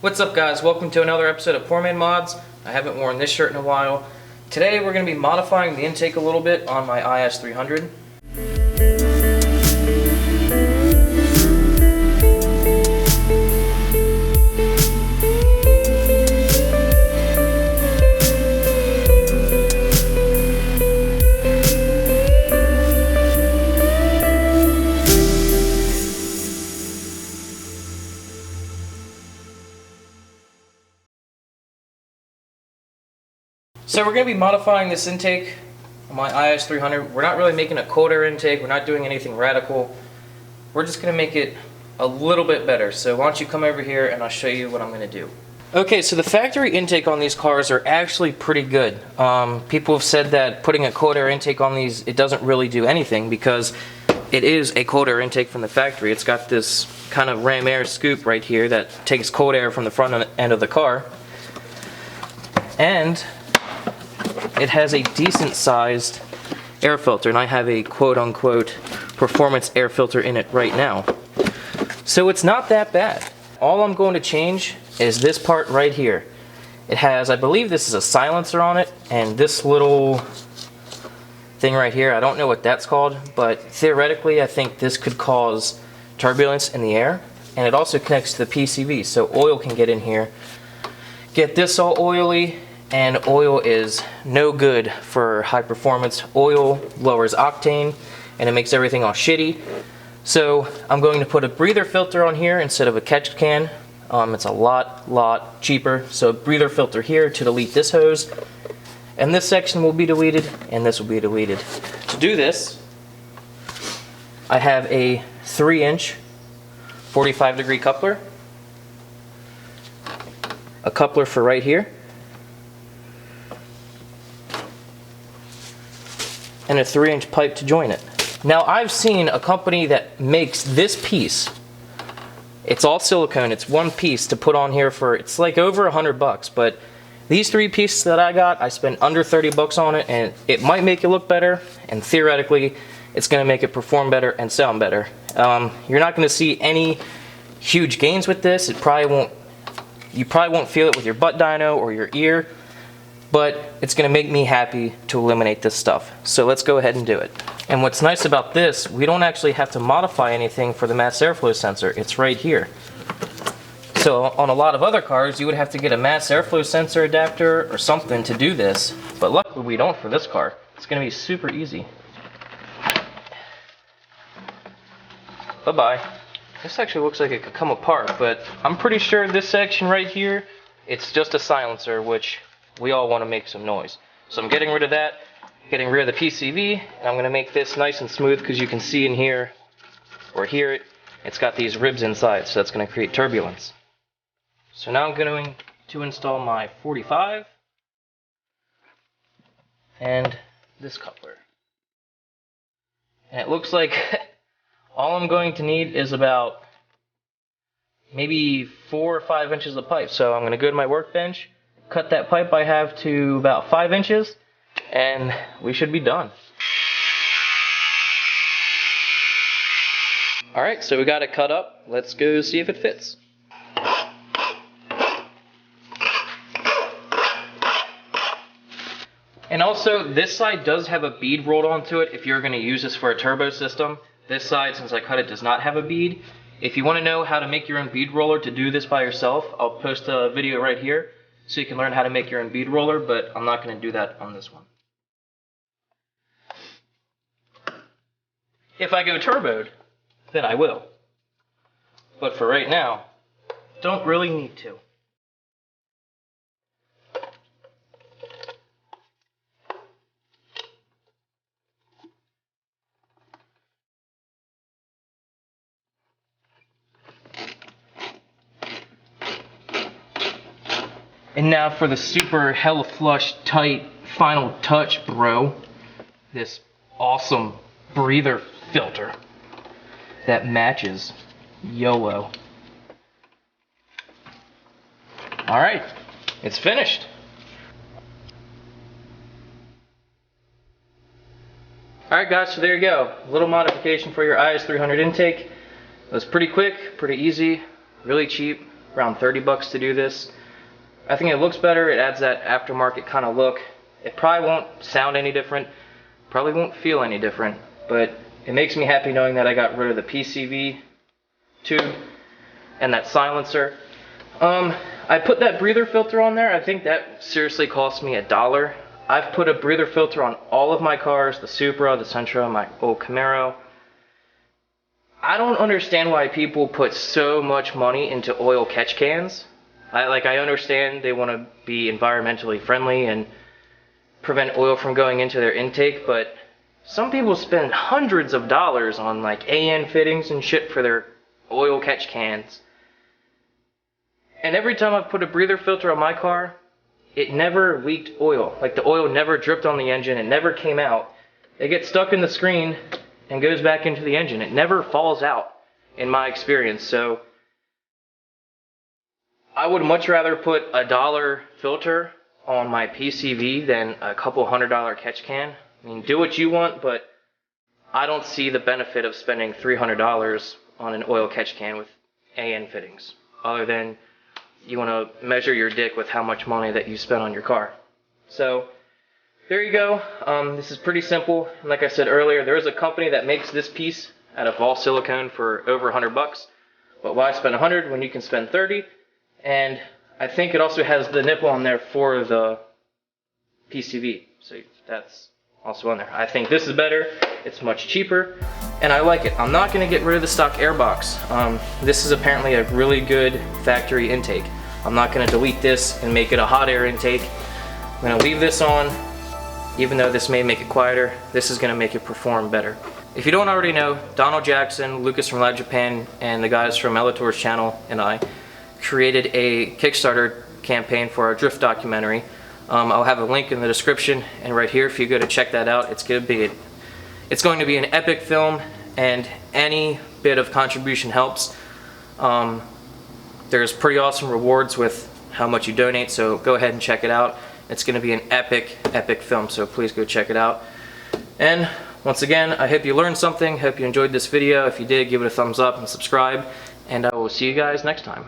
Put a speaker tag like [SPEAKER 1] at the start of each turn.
[SPEAKER 1] What's up, guys? Welcome to another episode of Poor Man Mods. I haven't worn this shirt in a while. Today we're going to be modifying the intake a little bit on my is300. So we're going to be modifying this intake on my is300. We're not really making a cold air intake. We're not doing anything radical. We're just going to make it a little bit better. So why don't you come over here and I'll show you what I'm going to do. Okay, so the factory intake on these cars are actually pretty good. People have said that putting a cold air intake on these, it doesn't really do anything because it is a cold air intake from the factory. It's got this kind of ram air scoop right here that takes cold air from the front end of the car. And it has a decent sized air filter, and I have a quote-unquote performance air filter in it right now. So it's not that bad. All I'm going to change is this part right here. It has, I believe this is a silencer on it, and this little thing right here, I don't know what that's called, but theoretically I think this could cause turbulence in the air, and it also connects to the PCV, so oil can get in here, get this all oily. And oil is no good for high performance. Oil lowers octane and it makes everything all shitty. So I'm going to put a breather filter on here instead of a catch can. It's a lot cheaper. So a breather filter here to delete this hose. And this section will be deleted and this will be deleted. To do this, I have a 3-inch 45-degree coupler. A coupler for right here. And a 3-inch pipe to join it. Now I've seen a company that makes this piece. It's all silicone, it's one piece to put on here for, it's like over $100, but these 3 pieces that I got, I spent under $30 on it, and it might make it look better, and theoretically it's going to make it perform better and sound better. You're not going to see any huge gains with this. You probably won't feel it with your butt dyno or your ear, but it's going to make me happy to eliminate this stuff. So let's go ahead and do it. And what's nice about this, we don't actually have to modify anything for the mass airflow sensor. It's right here. So on a lot of other cars, you would have to get a mass airflow sensor adapter or something to do this. But luckily we don't for this car. It's going to be super easy. Bye-bye. This actually looks like it could come apart, but I'm pretty sure this section right here, it's just a silencer, which we all want to make some noise. So I'm getting rid of that, getting rid of the PCV, and I'm going to make this nice and smooth because you can see in here, or hear it, it's got these ribs inside, so that's going to create turbulence. So now I'm going to install my 45 and this coupler. And it looks like all I'm going to need is about maybe 4 or 5 inches of pipe. So I'm going to go to my workbench, cut that pipe I have to about 5 inches, and we should be done. Alright, so we got it cut up. Let's go see if it fits. And also, this side does have a bead rolled onto it if you're going to use this for a turbo system. This side, since I cut it, does not have a bead. If you want to know how to make your own bead roller to do this by yourself, I'll post a video right here so you can learn how to make your own bead roller, but I'm not going to do that on this one. If I go turboed, then I will. But for right now, don't really need to. And now for the super hella flush tight final touch, bro. This awesome breather filter that matches YOLO. Alright, it's finished. Alright guys, so there you go. A little modification for your is300 intake. It was pretty quick, pretty easy, really cheap. around 30 bucks to do this. I think it looks better. It adds that aftermarket kind of look. It probably won't sound any different, probably won't feel any different, but it makes me happy knowing that I got rid of the PCV tube and that silencer. I put that breather filter on there. I think that seriously cost me $1. I've put a breather filter on all of my cars, the Supra, the Sentra, my old Camaro. I don't understand why people put so much money into oil catch cans. I understand they want to be environmentally friendly and prevent oil from going into their intake, but some people spend hundreds of dollars on like AN fittings and shit for their oil catch cans. And every time I've put a breather filter on my car, it never leaked oil. Like the oil never dripped on the engine, it never came out. It gets stuck in the screen and goes back into the engine. It never falls out in my experience. So I would much rather put $1 filter on my PCV than a couple $100 catch can. I mean, do what you want, but I don't see the benefit of spending $300 on an oil catch can with AN fittings, other than you want to measure your dick with how much money that you spent on your car. So there you go. This is pretty simple. And like I said earlier, there is a company that makes this piece out of all silicone for over 100 bucks. But why spend 100 when you can spend 30? And I think it also has the nipple on there for the PCV. So that's also on there. I think this is better. It's much cheaper. And I like it. I'm not going to get rid of the stock airbox. This is apparently a really good factory intake. I'm not going to delete this and make it a hot air intake. I'm going to leave this on. Even though this may make it quieter, this is going to make it perform better. If you don't already know, Donald Jackson, Lucas from Live Japan, and the guys from Elator's channel and I created a Kickstarter campaign for our drift documentary. I'll have a link in the description and right here if you go to check that out. It's going to be an epic film, and any bit of contribution helps. There's pretty awesome rewards with how much you donate, so go ahead and check it out. It's going to be an epic film, so please go check it out. And once again, I hope you learned something. Hope you enjoyed this video. If you did, give it a thumbs up and subscribe, and I will see you guys next time.